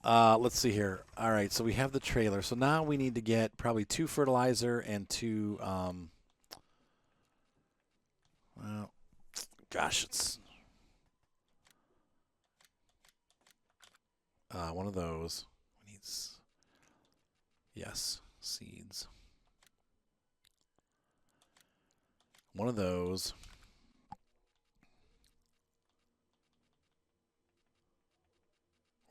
Let's see here. All right, so we have the trailer. So now we need to get probably 2 fertilizer and 2. Well, gosh, it's one of those. We need, yes, seeds. One of those.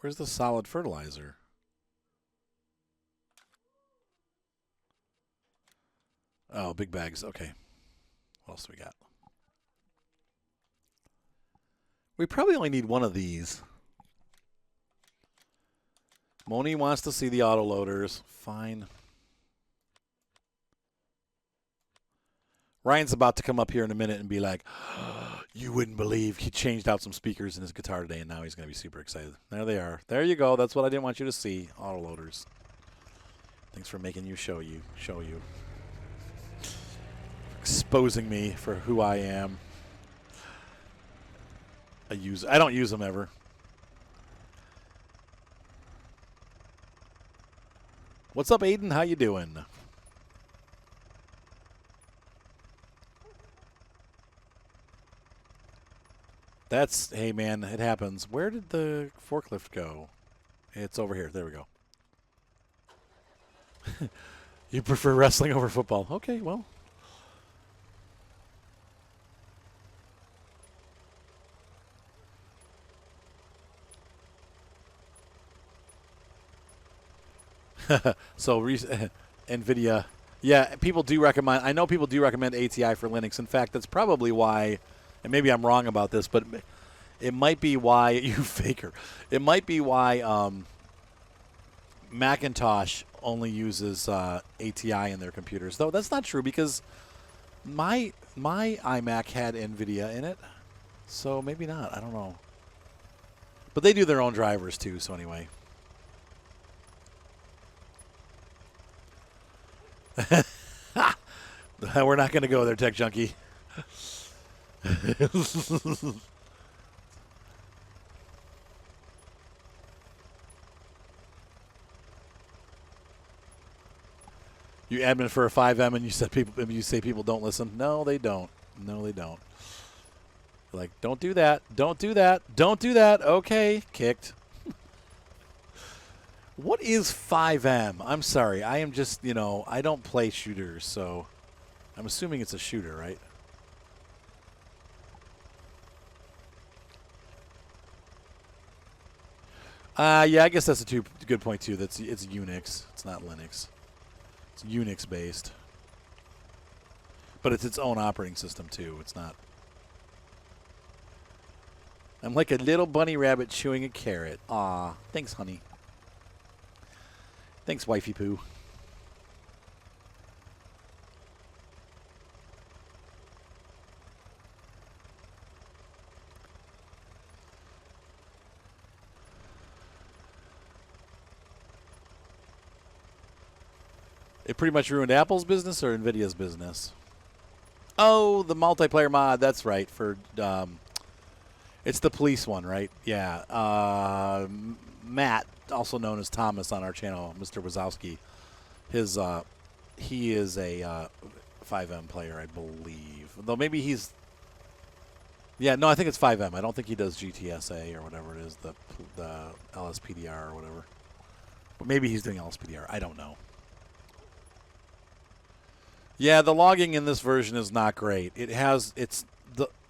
Where's the solid fertilizer? Oh, big bags. Okay. What else do we got? We probably only need one of these. Moni wants to see the autoloaders. Fine. Ryan's about to come up here in a minute and be like, oh, you wouldn't believe he changed out some speakers in his guitar today, and now he's going to be super excited. There they are. There you go. That's what I didn't want you to see. Autoloaders. Thanks for making you show you. Exposing me for who I am. I don't use them ever. What's up, Aiden? How you doing? That's, hey man, it happens. Where did the forklift go? It's over here. There we go. You prefer wrestling over football? Okay, well. So NVIDIA, yeah, people do recommend. I know people do recommend ATI for Linux. In fact, that's probably why, and maybe I'm wrong about this, but it might be why you faker. It might be why Macintosh only uses ATI in their computers. Though that's not true because my iMac had NVIDIA in it, so maybe not. I don't know. But they do their own drivers too. So anyway. We're not going to go there, Tech Junkie. You admin for a 5M and you say people don't listen. No, they don't. No, they don't. Like, don't do that. Don't do that. Don't do that. Okay, kicked. What is 5M? I'm sorry. I am just, I don't play shooters, so I'm assuming it's a shooter, right? Yeah, I guess that's a good point, too. It's Unix. It's not Linux. It's Unix-based. But it's its own operating system, too. It's not. I'm like a little bunny rabbit chewing a carrot. Aw, thanks, honey. Thanks, wifey poo. It pretty much ruined Apple's business or NVIDIA's business? Oh, the multiplayer mod. That's right. For it's the police one, right? Yeah. Matt, also known as Thomas on our channel, Mr. Wazowski. He is a 5M player, I believe. Though maybe he's. Yeah, no, I think it's 5M. I don't think he does GTSA or whatever it is, the LSPDR or whatever. But maybe he's doing LSPDR. I don't know. Yeah, the logging in this version is not great.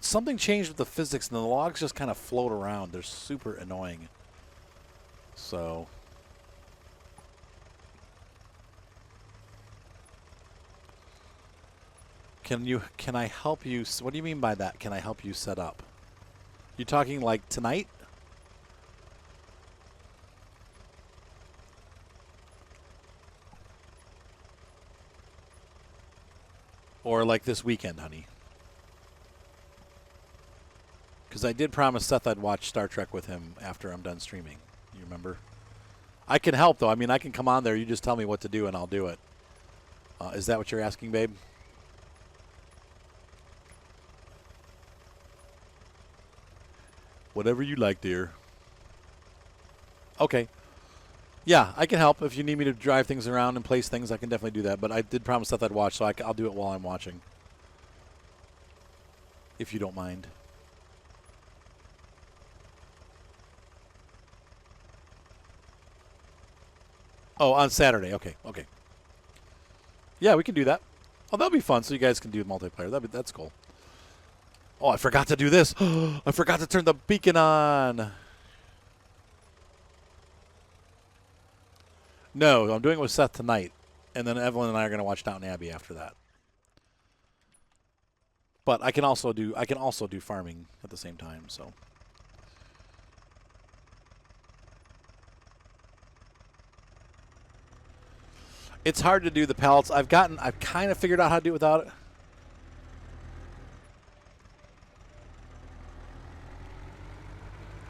Something changed with the physics, and the logs just kind of float around. They're super annoying. So, can I help you? What do you mean by that? Can I help you set up? You talking like tonight? Or like this weekend, honey? Because I did promise Seth I'd watch Star Trek with him after I'm done streaming. You remember? I can help, though. I mean, I can come on there. You just tell me what to do, and I'll do it. Is that what you're asking, babe? Whatever you like, dear. Okay. Yeah, I can help. If you need me to drive things around and place things, I can definitely do that. But I did promise that I'd watch, so I'll do it while I'm watching. If you don't mind. Oh, on Saturday. Okay, okay. Yeah, we can do that. Oh, that'll be fun. So you guys can do multiplayer. That's cool. Oh, I forgot to do this. I forgot to turn the beacon on. No, I'm doing it with Seth tonight, and then Evelyn and I are going to watch Downton Abbey after that. But I can also do farming at the same time. So. It's hard to do the pellets. I've kind of figured out how to do it without it.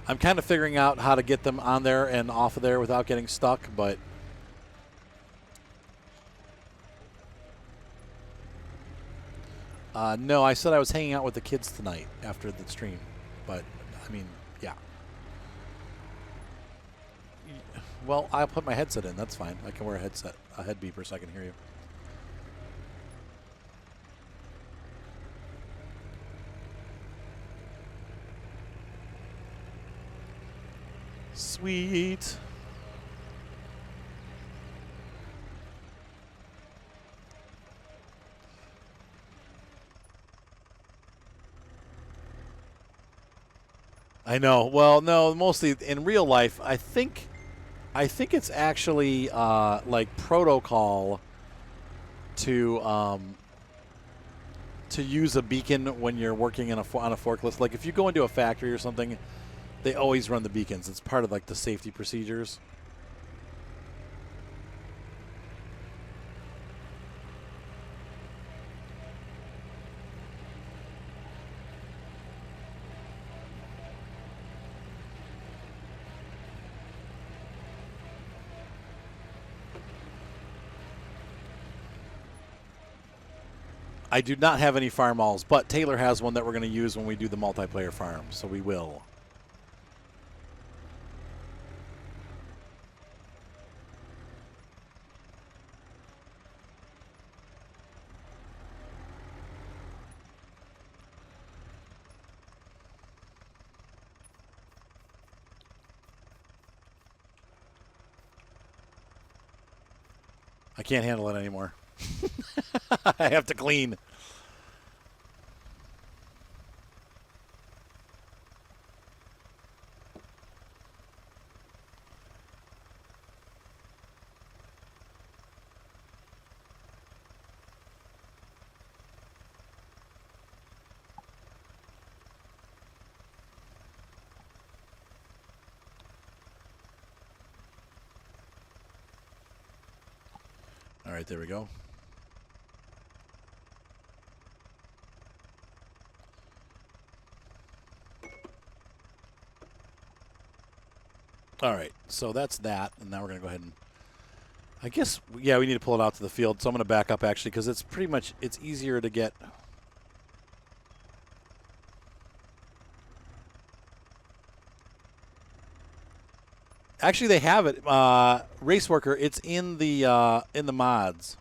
I'm kind of figuring out how to get them on there and off of there without getting stuck, but no, I said I was hanging out with the kids tonight after the stream, but I mean, yeah. Well, I'll put my headset in. That's fine. I can wear a head beeper so I can hear you. Sweet. I know. Well, no, mostly in real life, I think it's actually like protocol to use a beacon when you're working on a forklift. Like if you go into a factory or something, they always run the beacons. It's part of like the safety procedures. I do not have any farm alls, but Taylor has one that we're going to use when we do the multiplayer farm, so we will. I can't handle it anymore. I have to clean. All right, there we go. All right, so that's that, and now we're going to go ahead and, I guess, yeah, we need to pull it out to the field, so I'm going to back up, actually, because it's pretty much, it's easier to get. Actually, they have it, Race Worker, it's in the mods.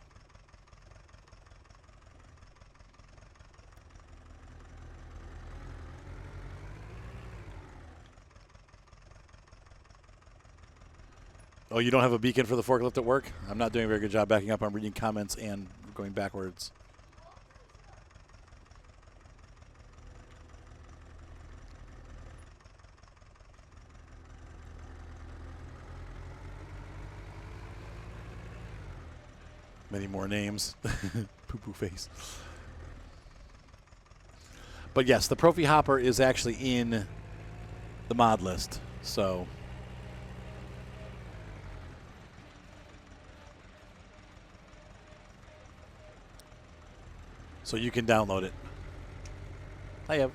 Oh, you don't have a beacon for the forklift at work? I'm not doing a very good job backing up. I'm reading comments and going backwards. Many more names. Poo-poo face. But yes, the Profi Hopper is actually in the mod list. So you can download it. I have.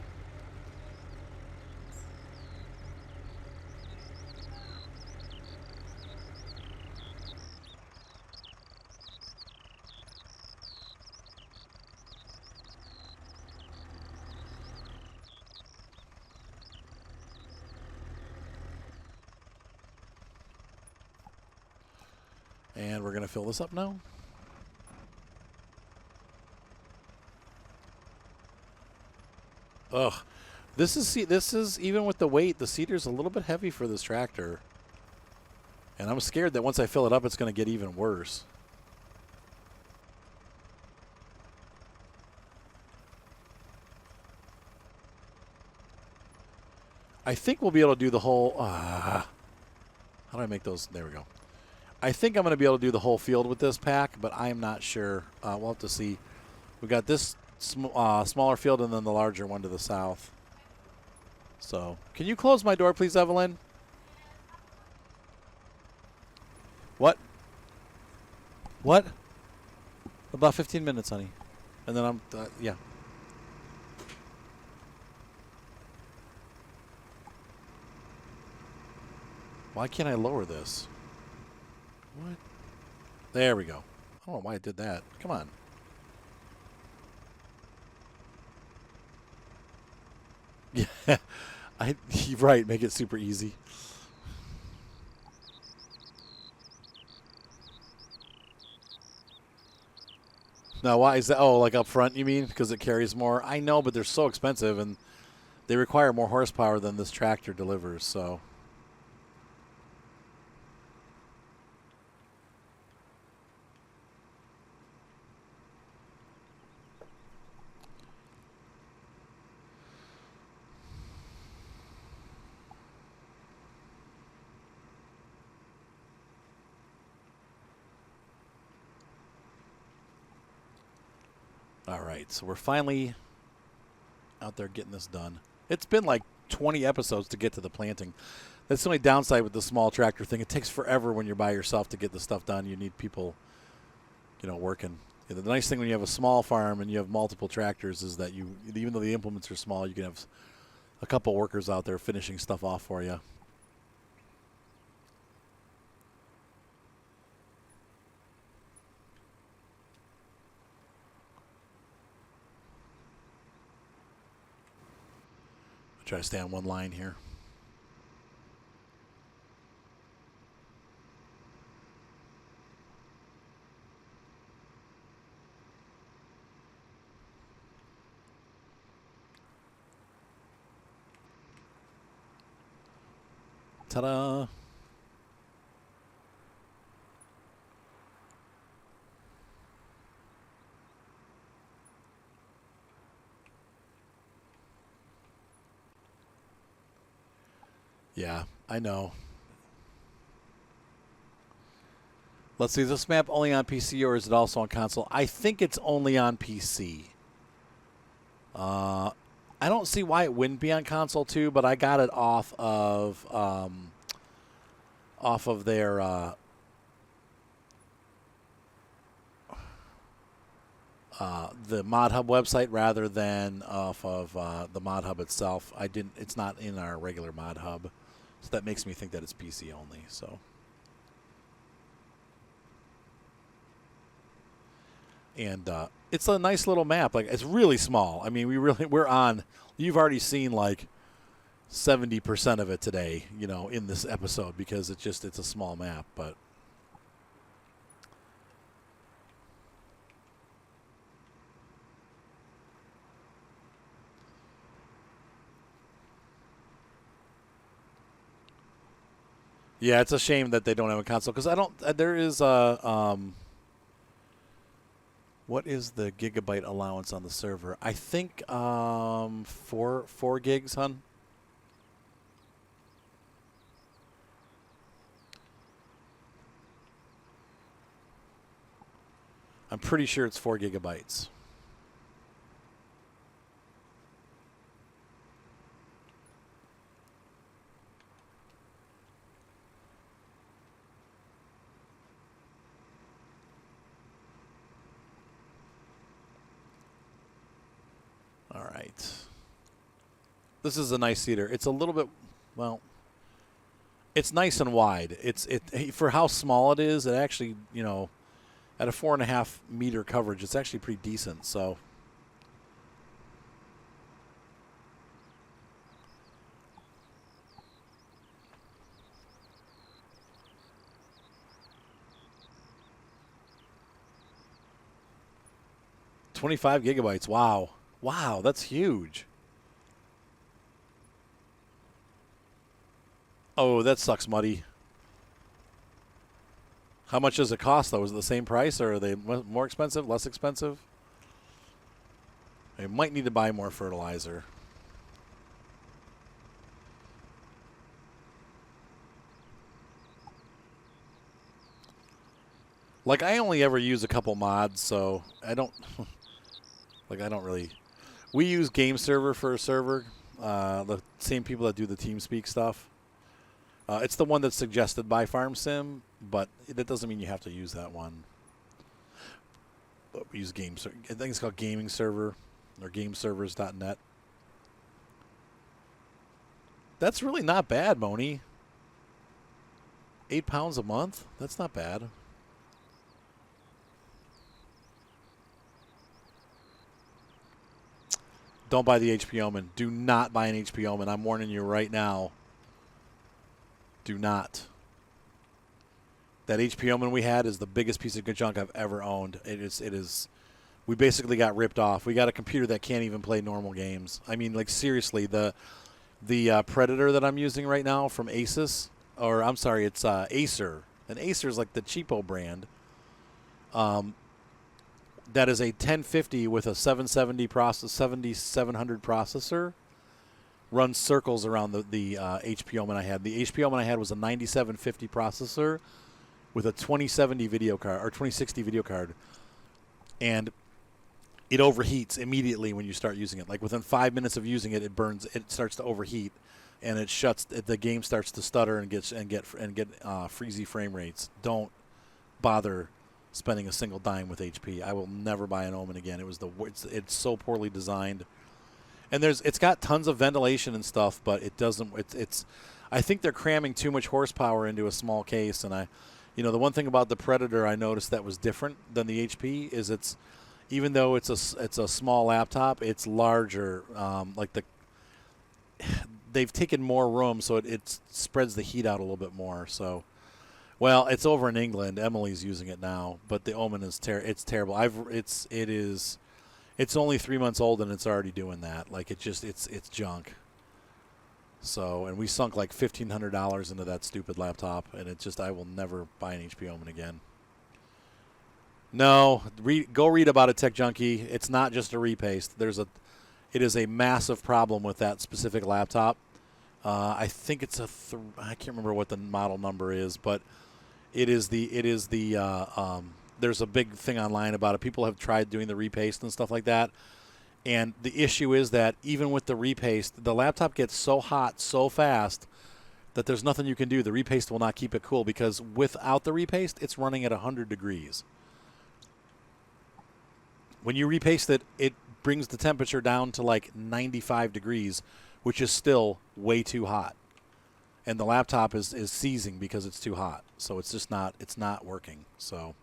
And we're going to fill this up now. Ugh. This is even with the weight, the seeder's a little bit heavy for this tractor. And I'm scared that once I fill it up, it's going to get even worse. I think we'll be able to do the whole... how do I make those? There we go. I think I'm going to be able to do the whole field with this pack, but I'm not sure. We'll have to see. We've got this smaller field and then the larger one to the south. So, can you close my door, please, Evelyn? What? What? About 15 minutes, honey. And then I'm, yeah. Why can't I lower this? What? There we go. I don't know why I did that. Come on. Yeah. You're right. Make it super easy. Now, why is that? Oh, like up front, you mean? Because it carries more? I know, but they're so expensive, and they require more horsepower than this tractor delivers, so... All right, so we're finally out there getting this done. It's been like 20 episodes to get to the planting. That's the only downside with the small tractor thing. It takes forever when you're by yourself to get the stuff done. You need people, working. The nice thing when you have a small farm and you have multiple tractors is that even though the implements are small, you can have a couple workers out there finishing stuff off for you. Try to stay on one line here. Ta-da! Yeah, I know. Let's see, is this map only on PC or is it also on console? I think it's only on PC. I don't see why it wouldn't be on console too, but I got it off of their the Mod Hub website rather than off of the Mod Hub itself. It's not in our regular Mod Hub, so that makes me think that it's PC only. So. And it's a nice little map. Like, it's really small. I mean, we're on. You've already seen like 70% of it today, in this episode because it's a small map. But yeah, it's a shame that they don't have a console because I don't. There is a. What is the gigabyte allowance on the server? I think 4 gigs, hun. I'm pretty sure it's 4 gigabytes. All right. This is a nice seeder. It's a little bit, well, it's nice and wide. For how small it is, it actually, at a 4.5 meter coverage, it's actually pretty decent. So. 25 gigabytes. Wow. Wow, that's huge. Oh, that sucks, Muddy. How much does it cost, though? Is it the same price, or are they more expensive, less expensive? I might need to buy more fertilizer. Like, I only ever use a couple mods, so I don't... like, I don't really... We use Game Server for a server. The same people that do the TeamSpeak stuff. It's the one that's suggested by FarmSim, but that doesn't mean you have to use that one. But we use Game Server. I think it's called Gaming Server or GameServers.net. That's really not bad, Moni. £8 a month? That's not bad. Don't buy the HP Omen. Do not buy an HP Omen. I'm warning you right now. Do not. That HP Omen we had is the biggest piece of good junk I've ever owned. It is. We basically got ripped off. We got a computer that can't even play normal games. I mean, like, seriously, the Predator that I'm using right now from Asus, or I'm sorry, it's Acer. And Acer is like the cheapo brand. That is a 1050 with a 770 process, 7700 processor. Runs circles around the HP Omen I had. The HP Omen I had was a 9750 processor with a 2070 video card or 2060 video card, and it overheats immediately when you start using it. Like within 5 minutes of using it, it burns. It starts to overheat, and it shuts. The game starts to stutter and get freezy frame rates. Don't bother spending a single dime with HP. I will never buy an Omen again. It's so poorly designed. And it's got tons of ventilation and stuff, but it doesn't. I think they're cramming too much horsepower into a small case. And the one thing about the Predator I noticed that was different than the HP is even though it's a small laptop, it's larger. They've taken more room, so it spreads the heat out a little bit more. So, well, it's over in England. Emily's using it now, but the Omen is it's terrible. It's only 3 months old and it's already doing that. Like it's junk. So, and we sunk like $1,500 into that stupid laptop, and I will never buy an HP Omen again. No, go read about it, Tech Junkie. It's not just a repaste. It is a massive problem with that specific laptop. I think it's I can't remember what the model number is, but there's a big thing online about it. People have tried doing the repaste and stuff like that. And the issue is that even with the repaste, the laptop gets so hot so fast that there's nothing you can do. The repaste will not keep it cool because without the repaste, it's running at 100 degrees. When you repaste it, it brings the temperature down to like 95 degrees, which is still way too hot. And the laptop is seizing because it's too hot. So it's not working. So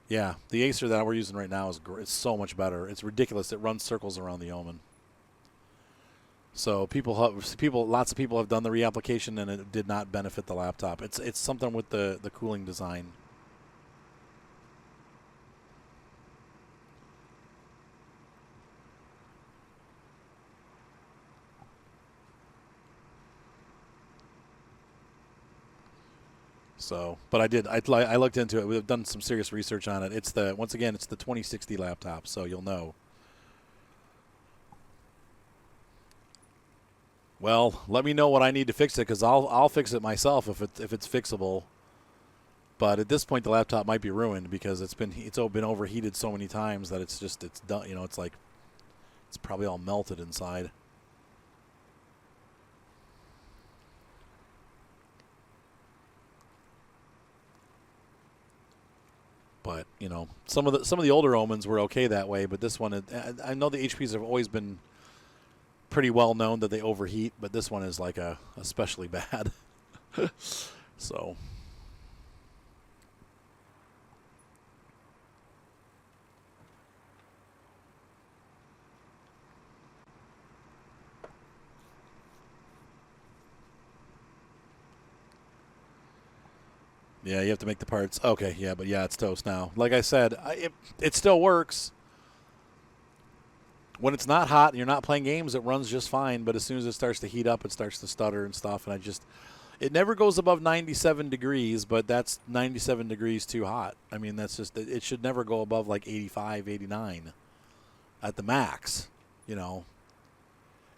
yeah, the Acer that we're using right now is so much better. It's ridiculous. It runs circles around the Omen. So lots of people have done the reapplication, and it did not benefit the laptop. It's something with the cooling design. So, but I looked into it. We've done some serious research on it. Once again, it's the 2060 laptop, so you'll know. Well, let me know what I need to fix it, because I'll fix it myself if it's fixable. But at this point, the laptop might be ruined because it's been overheated so many times that it's done. It's like it's probably all melted inside. But some of the older Omens were okay that way, but this one, I know the HPs have always been pretty well known that they overheat, but this one is like especially bad. So, yeah, you have to make the parts. Okay, yeah, but yeah, it's toast now. Like I said, it still works. When it's not hot and you're not playing games, it runs just fine. But as soon as it starts to heat up, it starts to stutter and stuff. And it never goes above 97 degrees, but that's 97 degrees too hot. I mean, that's just, it should never go above like 85, 89 at the max, you know.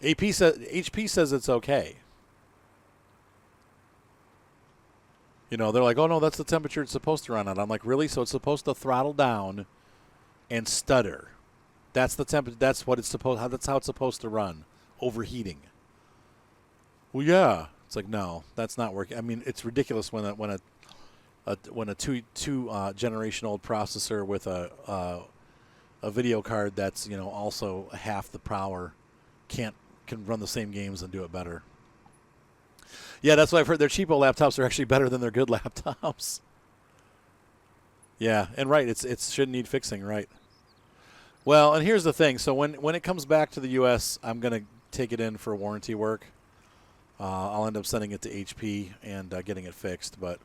HP says it's okay. You know, they're like, oh no, that's the temperature it's supposed to run at. I'm like, really? So it's supposed to throttle down and stutter. That's the temperature. That's what it's supposed. That's how it's supposed to run. Overheating. Well, yeah. It's like, no, that's not working. I mean, it's ridiculous when a two generation old processor with a video card that's, you know, also half the power can run the same games and do it better. Yeah, that's what I've heard. Their cheapo laptops are actually better than their good laptops. Yeah, and right, it shouldn't need fixing, right? Well, and here's the thing. So when it comes back to the U.S., I'm going to take it in for warranty work. I'll end up sending it to HP and getting it fixed. But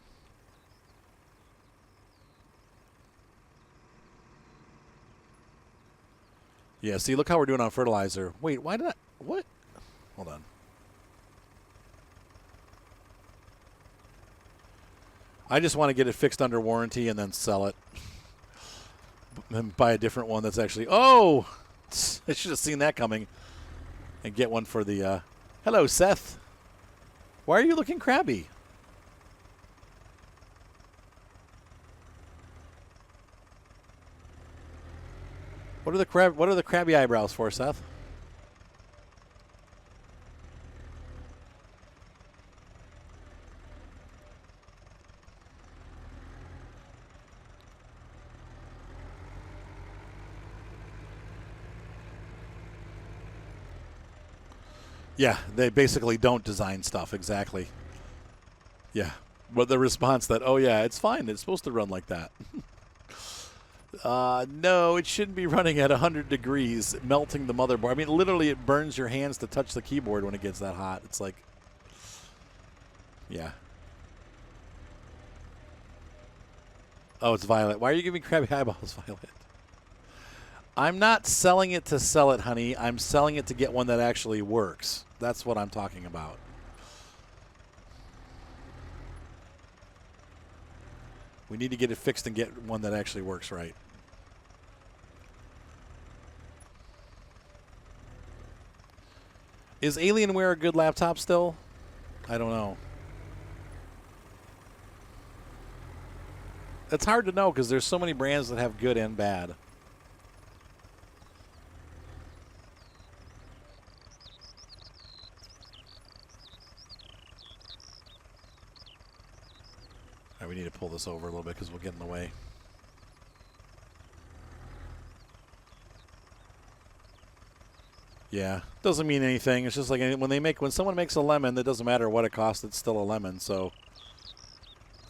yeah, see, look how we're doing on fertilizer. Wait, why did I? What? Hold on. I just want to get it fixed under warranty and then sell it. And buy a different one that's actually... Oh! I should have seen that coming. And get one for the... Hello, Seth. Why are you looking crabby? What are the crabby eyebrows for, Seth? Yeah, they basically don't design stuff, exactly. Yeah, but the response that, oh yeah, it's fine, it's supposed to run like that. No, it shouldn't be running at 100 degrees, melting the motherboard. I mean, literally it burns your hands to touch the keyboard when it gets that hot. It's like, yeah. Oh, it's Violet. Why are you giving me crabby eyeballs, Violet? I'm not selling it to sell it, honey. I'm selling it to get one that actually works. That's what I'm talking about. We need to get it fixed and get one that actually works right. Is Alienware a good laptop still? I don't know. It's hard to know because there's so many brands that have good and bad. All right, we need to pull this over a little bit because we'll get in the way. Yeah, doesn't mean anything. It's just like when someone makes a lemon, it doesn't matter what it costs. It's still a lemon. So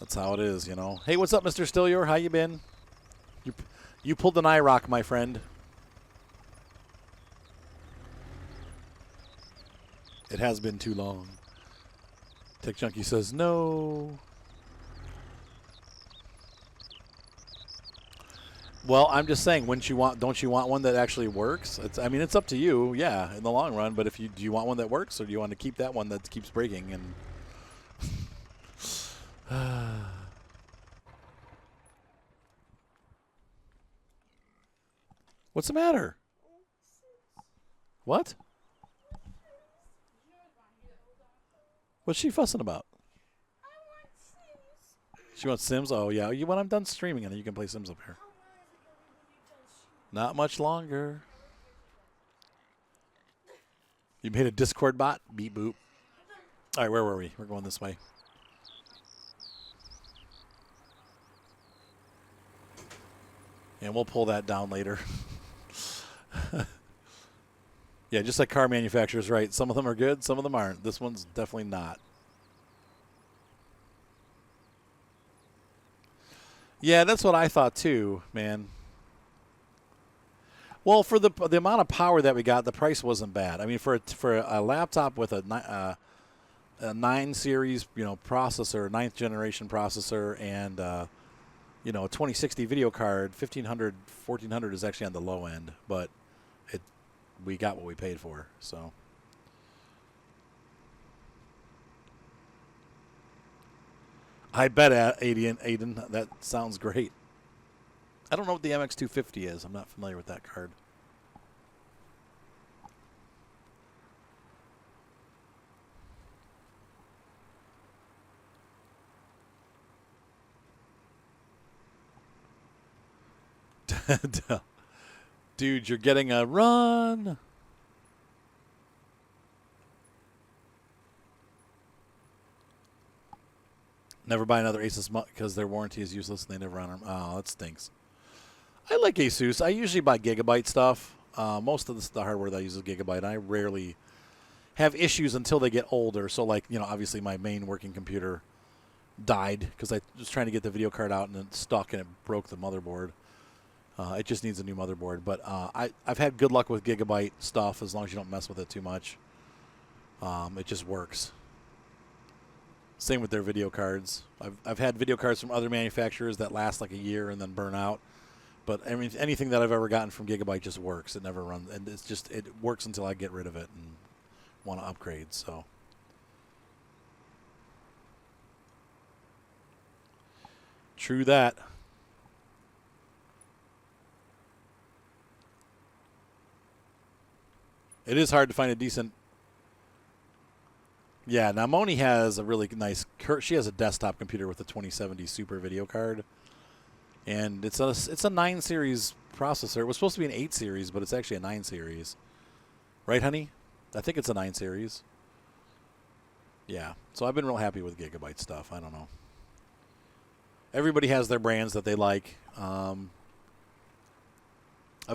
that's how it is, you know. Hey, what's up, Mr. Stillier? How you been? You pulled an IROC, my friend. It has been too long. Tech Junkie says no. Well, I'm just saying, don't you want one that actually works? I mean, it's up to you, yeah, in the long run. But do you want one that works, or do you want to keep that one that keeps breaking? And what's the matter? What? What's she fussing about? She wants Sims? Oh, yeah. When I'm done streaming, and you can play Sims up here. Not much longer. You made a Discord bot? Beep boop. All right, where were we? We're going this way. And we'll pull that down later. Yeah, just like car manufacturers, right? Some of them are good, some of them aren't. This one's definitely not. Yeah, that's what I thought too, man. Well, for the amount of power that we got, the price wasn't bad. I mean, for a laptop with a 9 series, processor, 9th generation processor, and a 2060 video card, 1500, 1400 is actually on the low end, but we got what we paid for. So. I bet Aiden, that sounds great. I don't know what the MX250 is. I'm not familiar with that card. Dude, you're getting a run. Never buy another Asus because their warranty is useless and they never honor them. Oh, that stinks. I like Asus. I usually buy Gigabyte stuff. Most of the hardware that I use is Gigabyte. I rarely have issues until they get older. So, like, obviously my main working computer died because I was trying to get the video card out and it stuck and it broke the motherboard. It just needs a new motherboard. But I've had good luck with Gigabyte stuff as long as you don't mess with it too much. It just works. Same with their video cards. I've had video cards from other manufacturers that last like a year and then burn out. But I mean, anything that I've ever gotten from Gigabyte just works. It never runs, and it works until I get rid of it and want to upgrade. So. True that. It is hard to find a decent. Yeah, now Moni has a really nice. She has a desktop computer with a 2070 Super video card, and it's a 9 series processor. It was supposed to be an 8 series, but it's actually a 9 series, right, honey? I think it's a 9 series. Yeah, so I've been real happy with Gigabyte stuff. I don't know. Everybody has their brands that they like. I've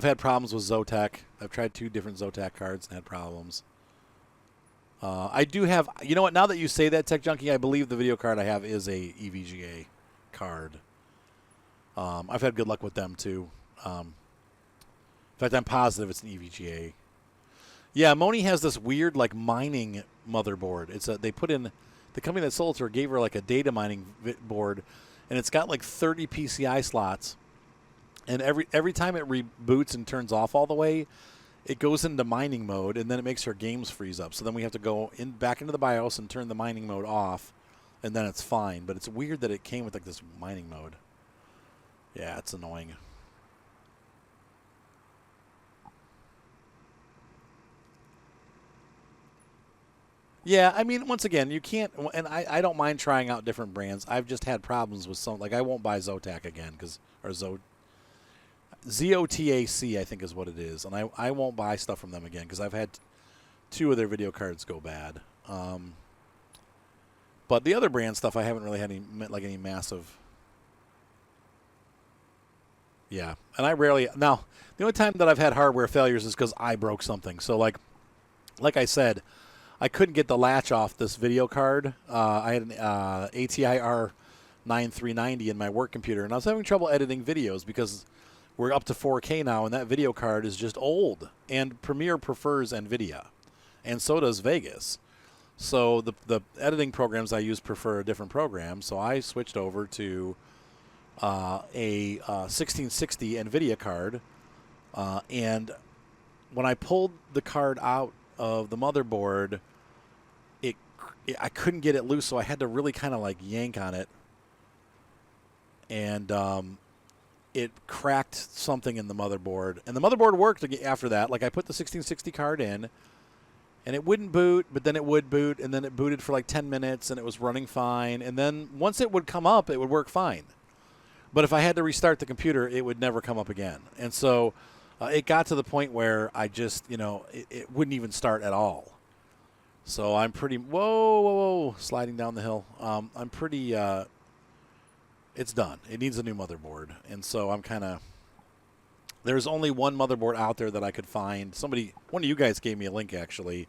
had problems with Zotac. I've tried 2 different Zotac cards and had problems. I do have, you know what, now that you say that, Tech Junkie, I believe the video card I have is a EVGA card. I've had good luck with them, too. In fact, I'm positive it's an EVGA. Yeah, Moni has this weird, like, mining motherboard. They put in, the company that sold it to her gave her, like, a data mining board, and it's got, like, 30 PCI slots. And every time it reboots and turns off all the way, it goes into mining mode, and then it makes our games freeze up. So then we have to go back into the BIOS and turn the mining mode off, and then it's fine. But it's weird that it came with like this mining mode. Yeah, it's annoying. Yeah, I mean, once again, you can't, and I don't mind trying out different brands. I've just had problems with some, like I won't buy Zotac again, or ZOTAC, I think is what it is. And I won't buy stuff from them again because I've had 2 of their video cards go bad. But the other brand stuff, I haven't really had any massive. Yeah. And I rarely. Now, the only time that I've had hardware failures is because I broke something. So, like I said, I couldn't get the latch off this video card. I had an ATI R9390 in my work computer, and I was having trouble editing videos because we're up to 4K now, and that video card is just old. And Premiere prefers NVIDIA, and so does Vegas. So the editing programs I use prefer a different program, so I switched over to a 1660 NVIDIA card. And when I pulled the card out of the motherboard, I couldn't get it loose, so I had to really kind of like yank on it. And it cracked something in the motherboard. And the motherboard worked after that. Like, I put the 1660 card in, and it wouldn't boot, but then it would boot, and then it booted for like 10 minutes, and it was running fine. And then once it would come up, it would work fine. But if I had to restart the computer, it would never come up again. And so it got to the point where I just, it wouldn't even start at all. So I'm pretty, whoa, sliding down the hill. I'm pretty, it's done. It needs a new motherboard. And so I'm kind of, there's only one motherboard out there that I could find. One of you guys gave me a link, actually,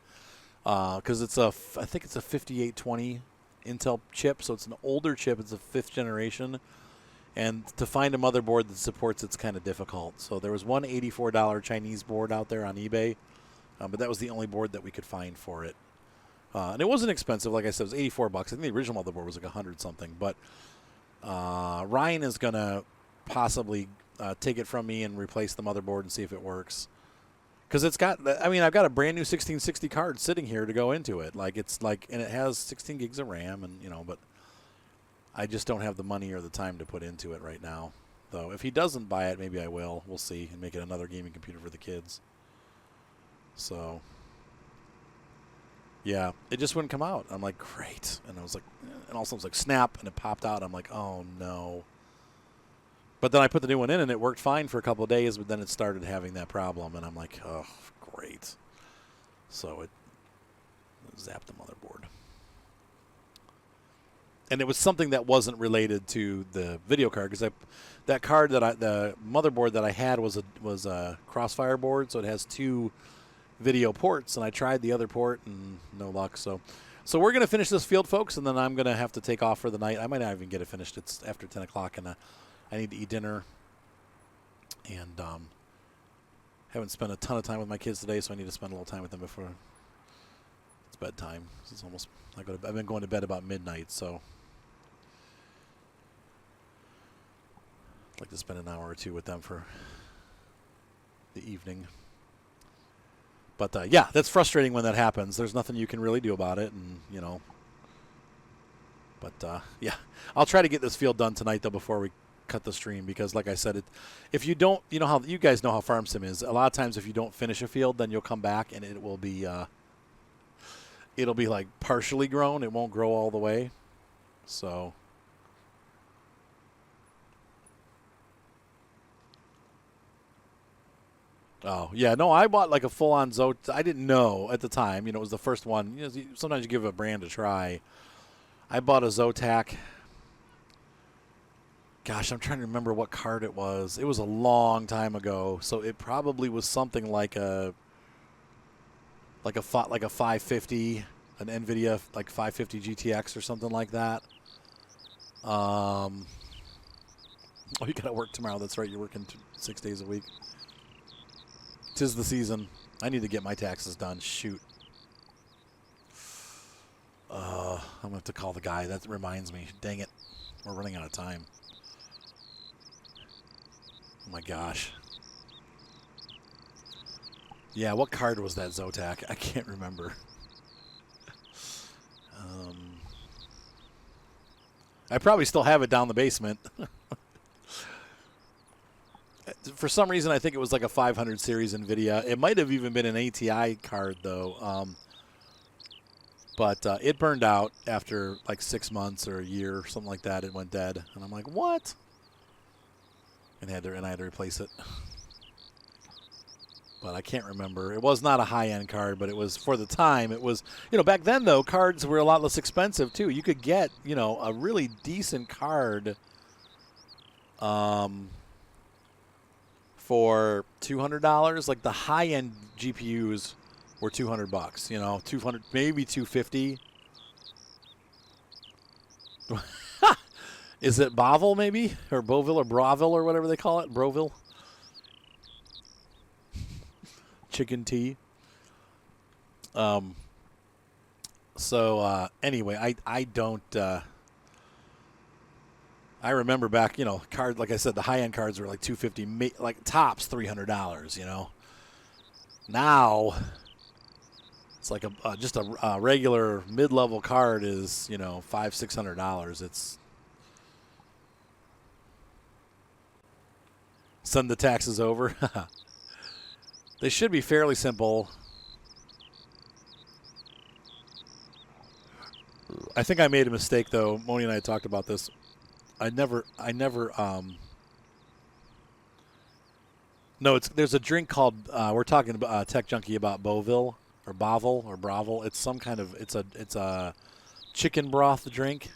because I think it's a 5820 Intel chip. So it's an older chip. It's a 5th generation. And to find a motherboard that supports it's kind of difficult. So there was one $84 Chinese board out there on eBay, but that was the only board that we could find for it. And it wasn't expensive. Like I said, it was $84. I think the original motherboard was like 100 something. But Ryan is going to possibly take it from me and replace the motherboard and see if it works. Because it's got, I mean, I've got a brand new 1660 card sitting here to go into it. Like, it's like, and it has 16 gigs of RAM, and, you know, but I just don't have the money or the time to put into it right now. Though, if he doesn't buy it, maybe I will. We'll see, and make it another gaming computer for the kids. So, yeah, it just wouldn't come out. I'm like, great. And I was like, and also it was like, snap, and it popped out. I'm like, oh, no. But then I put the new one in, and it worked fine for a couple of days, but then it started having that problem, and I'm like, oh, great. So it zapped the motherboard. And it was something that wasn't related to the video card, because that card that the motherboard that I had was a Crossfire board, so it has 2 video ports, and I tried the other port, and no luck. So we're going to finish this field, folks, and then I'm going to have to take off for the night. I might not even get it finished. It's after 10 o'clock, and I need to eat dinner, and haven't spent a ton of time with my kids today, so I need to spend a little time with them before it's bedtime. It's almost, I've been going to bed about midnight, so I'd like to spend an hour or 2 with them for the evening. But yeah, that's frustrating when that happens. There's nothing you can really do about it, and you know. But yeah, I'll try to get this field done tonight though before we cut the stream, because like I said, if you don't, you know how you guys know how farm sim is. A lot of times if you don't finish a field, then you'll come back and it'll be like partially grown. It won't grow all the way. So oh yeah, no, I bought like a full-on Zotac. I didn't know at the time, you know, it was the first one. You know, sometimes you give a brand a try. I bought a Zotac. Gosh, I'm trying to remember what card it was. It was a long time ago, so it probably was something like a 550, an NVIDIA like 550 GTX or something like that. Oh, you got to work tomorrow. That's right. You're working 6 days a week. 'Tis the season. I need to get my taxes done. Shoot. I'm going to have to call the guy. That reminds me. Dang it. We're running out of time. Oh, my gosh. Yeah, what card was that Zotac? I can't remember. I probably still have it down the basement. For some reason, I think it was like a 500 series NVIDIA. It might have even been an ATI card, though. But it burned out after like 6 months or a year or something like that. It went dead. And I'm like, what? And I had to replace it. But I can't remember. It was not a high-end card, but it was, for the time, it was, you know, back then, though, cards were a lot less expensive, too. You could get, you know, a really decent card for $200. Like the high-end GPUs were $200, you know, 200, maybe 250. Is it Boville, maybe? Or Boville or Broville or whatever they call it? Broville? Chicken tea. Anyway, I don't I remember back, you know, card, like I said, the high-end cards were like $250, like tops $300, you know. Now it's like just a regular mid-level card is, you know, $500-600. It's send the taxes over. They should be fairly simple. I think I made a mistake, though. Moni and I talked about this. No, there's a drink called, we're talking about Tech Junkie about Boville or Broville. It's some kind of, it's a chicken broth drink.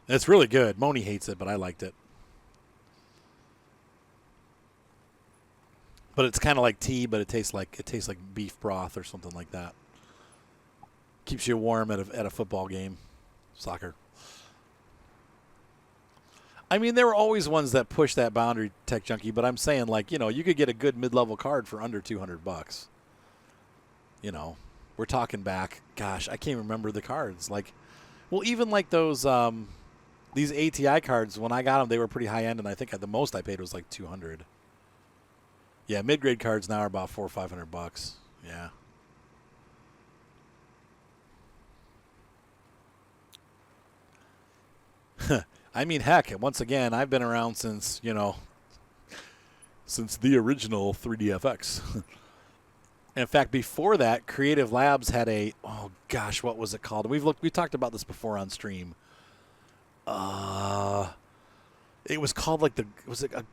It's really good. Moni hates it, but I liked it. But it's kind of like tea, but it tastes like beef broth or something like that. Keeps you warm at a football game, soccer. I mean, there were always ones that push that boundary, Tech Junkie, but I'm saying, like, you know, you could get a good mid-level card for under $200. You know, we're talking back. Gosh, I can't remember the cards. Like, well, even like those. These ATI cards, when I got them, they were pretty high end, and I think the most I paid was like 200. Yeah, mid-grade cards now are about $400 or $500. Yeah. I mean, heck, once again, I've been around since, since the original 3DFX. In fact, before that, Creative Labs had oh gosh, what was it called? We talked about this before on stream. It was called was it a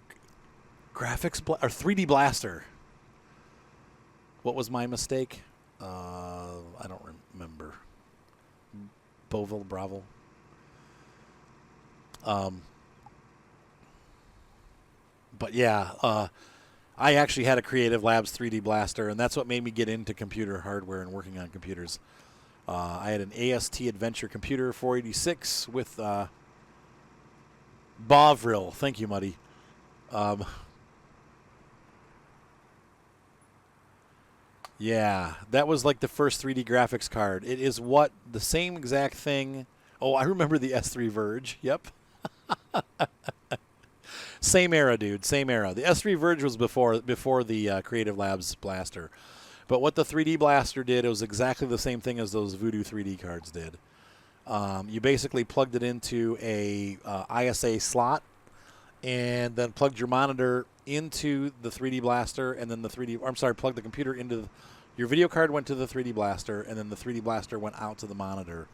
graphics or 3D Blaster? What was my mistake? I don't remember. Boville, Bravo. But yeah, I actually had a Creative Labs 3D Blaster, and that's what made me get into computer hardware and working on computers. I had an AST Adventure Computer 486 with Bovril. Thank you, Muddy. Yeah, that was like the first 3D graphics card. It is the same exact thing. Oh, I remember the S3 Verge. Yep. Same era, dude. Same era. The S3 Verge was before the Creative Labs Blaster. But what the 3D Blaster did, it was exactly the same thing as those Voodoo 3D cards did. You basically plugged it into a ISA slot and then plugged your monitor into the 3D Blaster, and then plugged the computer into your video card went to the 3D Blaster, and then the 3D Blaster went out to the monitor.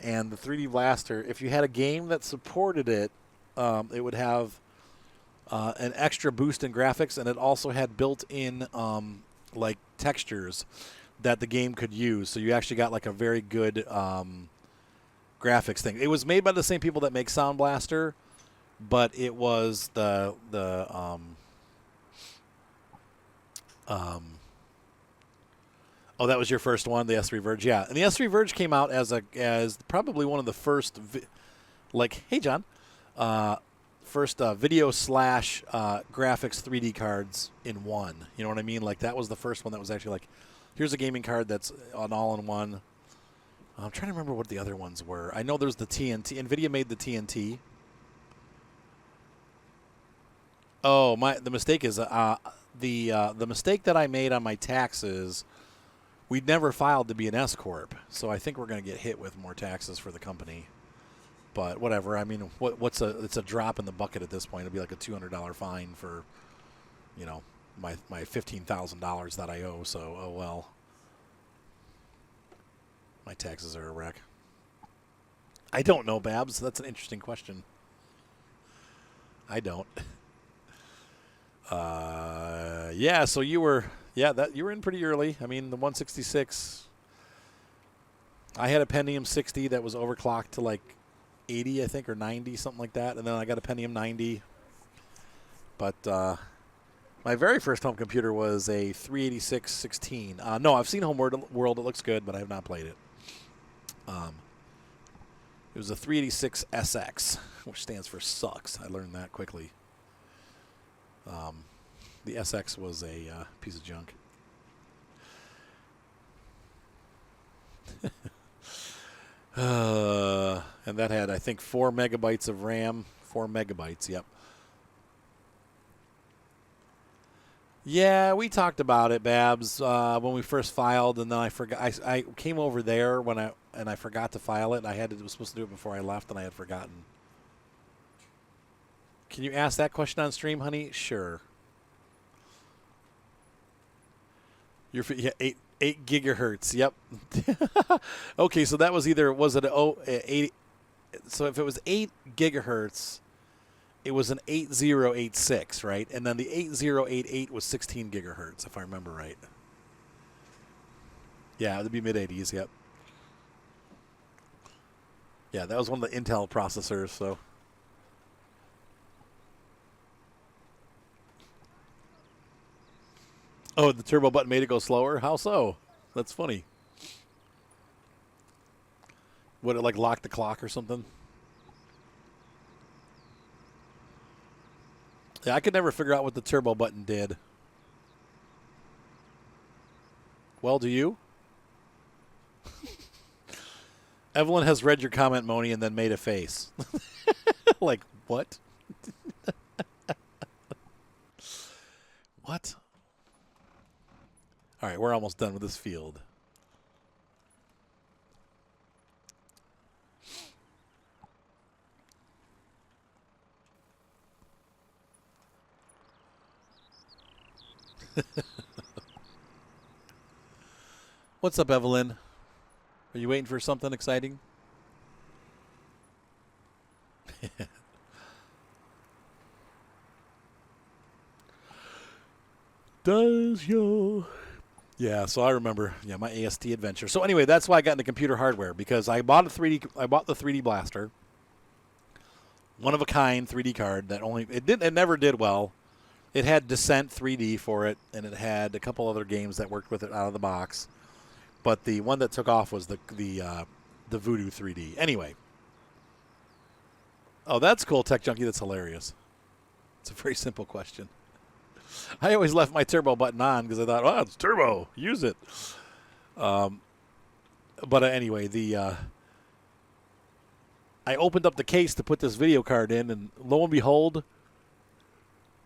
And the 3D Blaster, if you had a game that supported it, it would have an extra boost in graphics, and it also had built-in like textures that the game could use. So you actually got like a very good graphics thing. It was made by the same people that make Sound Blaster, but it was oh, that was your first one, the S3 Verge, yeah. And the S3 Verge came out as probably one of the first, hey John, first video / graphics 3D cards in one. You know what I mean? Like that was the first one that was actually like, here's a gaming card that's an all-in-one. I'm trying to remember what the other ones were. I know there's the TNT. NVIDIA made the TNT. Oh, the mistake is the mistake that I made on my taxes. We'd never filed to be an S corp, so I think we're going to get hit with more taxes for the company. But whatever. I mean, it's a drop in the bucket at this point. It'll be like a $200 fine for, my $15,000 that I owe. So oh well. My taxes are a wreck. I don't know, Babs. That's an interesting question. I don't. Yeah, so you were in pretty early. I mean, the 166. I had a Pentium 60 that was overclocked to like 80, I think, or 90, something like that. And then I got a Pentium 90. But my very first home computer was a 386-16. No, I've seen Homeworld. It looks good, but I have not played it. It was a 386 SX, which stands for sucks. I learned that quickly. The SX was a piece of junk. And that had, I think, 4 megabytes of RAM. 4 megabytes, yep. Yeah, we talked about it, Babs, when we first filed, and then I forgot. I came over there and I forgot to file it. I was supposed to do it before I left, and I had forgotten. Can you ask that question on stream, honey? Sure. You're 8 gigahertz. Yep. Okay, so that was so if it was 8 gigahertz, it was an 8086, right? And then the 8088 was 16 gigahertz, if I remember right. Yeah, it would be mid-80s, yep. Yeah, that was one of the Intel processors, so. Oh, the turbo button made it go slower? How so? That's funny. Would it like lock the clock or something? Yeah, I could never figure out what the turbo button did. Well, do you? Evelyn has read your comment, Moni, and then made a face. Like, what? What? All right, we're almost done with this field. What's up, Evelyn? Are you waiting for something exciting? Does your... Yeah, so I remember, my AST adventure. So anyway, that's why I got into computer hardware, because I bought the 3D Blaster, one of a kind 3D card that it never did well. It had Descent 3D for it, and it had a couple other games that worked with it out of the box. But the one that took off was the Voodoo 3D. Anyway. Oh, that's cool, Tech Junkie. That's hilarious. It's a very simple question. I always left my turbo button on because I thought, oh, it's turbo. Use it. But anyway, I opened up the case to put this video card in, and lo and behold,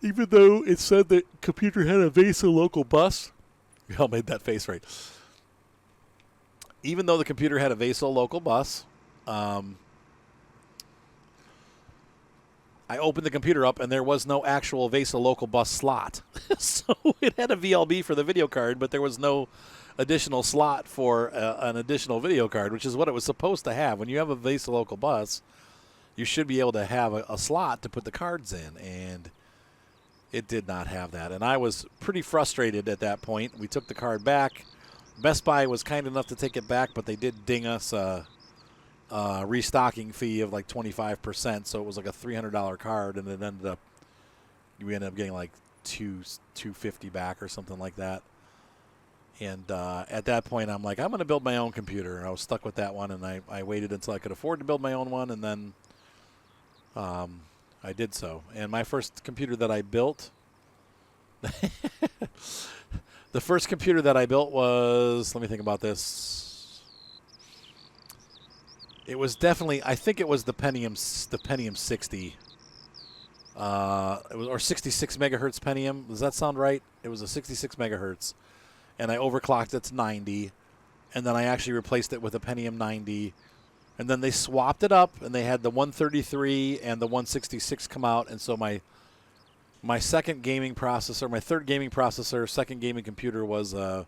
even though it said the computer had a VESA local bus, we all made that face right. Even though the computer had a VESA local bus, I opened the computer up, and there was no actual VESA local bus slot. So it had a VLB for the video card, but there was no additional slot for an additional video card, which is what it was supposed to have. When you have a VESA local bus, you should be able to have a slot to put the cards in, and it did not have that. And I was pretty frustrated at that point. We took the card back. Best Buy was kind enough to take it back, but they did ding us a restocking fee of like 25%, so it was like a $300 card, and we ended up getting like $250 back or something like that. And at that point, I'm like, I'm going to build my own computer, and I was stuck with that one, and I waited until I could afford to build my own one, and then I did so. And my first computer that I built, the first computer that I built was, let me think about this. It was definitely, I think it was the Pentium 60. It was, or 66 megahertz Pentium. Does that sound right? It was a 66 megahertz. And I overclocked it to 90. And then I actually replaced it with a Pentium 90. And then they swapped it up, and they had the 133 and the 166 come out. And so my second gaming processor, my third gaming processor, second gaming computer was a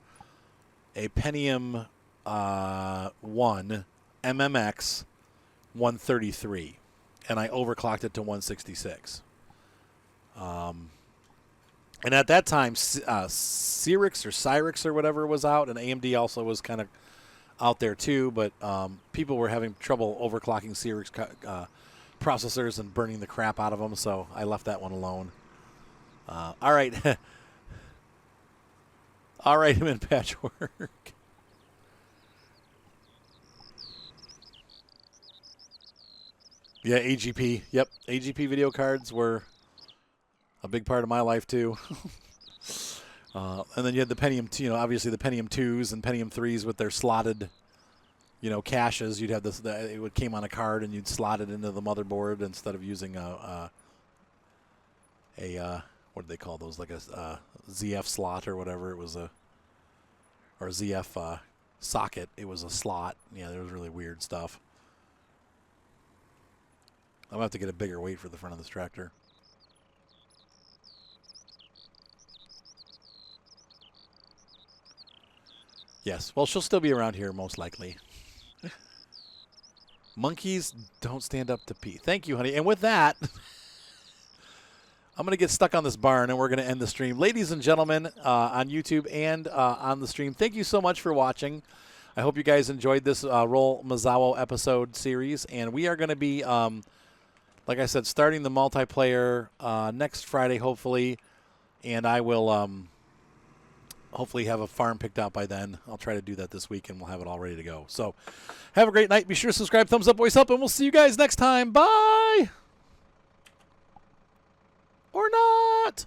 Pentium 1 MMX 133, and I overclocked it to 166. And at that time, Cyrix or whatever was out, and AMD also was kind of out there too, but people were having trouble overclocking Cyrix processors and burning the crap out of them, so I left that one alone. All right. All right, I'm in Patchwork. Yeah, AGP. Yep, AGP video cards were a big part of my life too. And then you had the Pentium, obviously the Pentium 2s and Pentium 3s with their slotted, caches. You'd have this. It came on a card, and you'd slot it into the motherboard instead of using a what do they call those? Like a ZF slot or whatever. It was or ZF socket. It was a slot. Yeah, there was really weird stuff. I'm going to have to get a bigger weight for the front of this tractor. Yes. Well, she'll still be around here, most likely. Monkeys don't stand up to pee. Thank you, honey. And with that, I'm going to get stuck on this barn, and we're going to end the stream. Ladies and gentlemen, on YouTube and on the stream, thank you so much for watching. I hope you guys enjoyed this Rolmaszowo episode series. And we are going to be... like I said, starting the multiplayer next Friday, hopefully, and I will hopefully have a farm picked out by then. I'll try to do that this week, and we'll have it all ready to go. So have a great night. Be sure to subscribe, thumbs up, voice up, and we'll see you guys next time. Bye! Or not!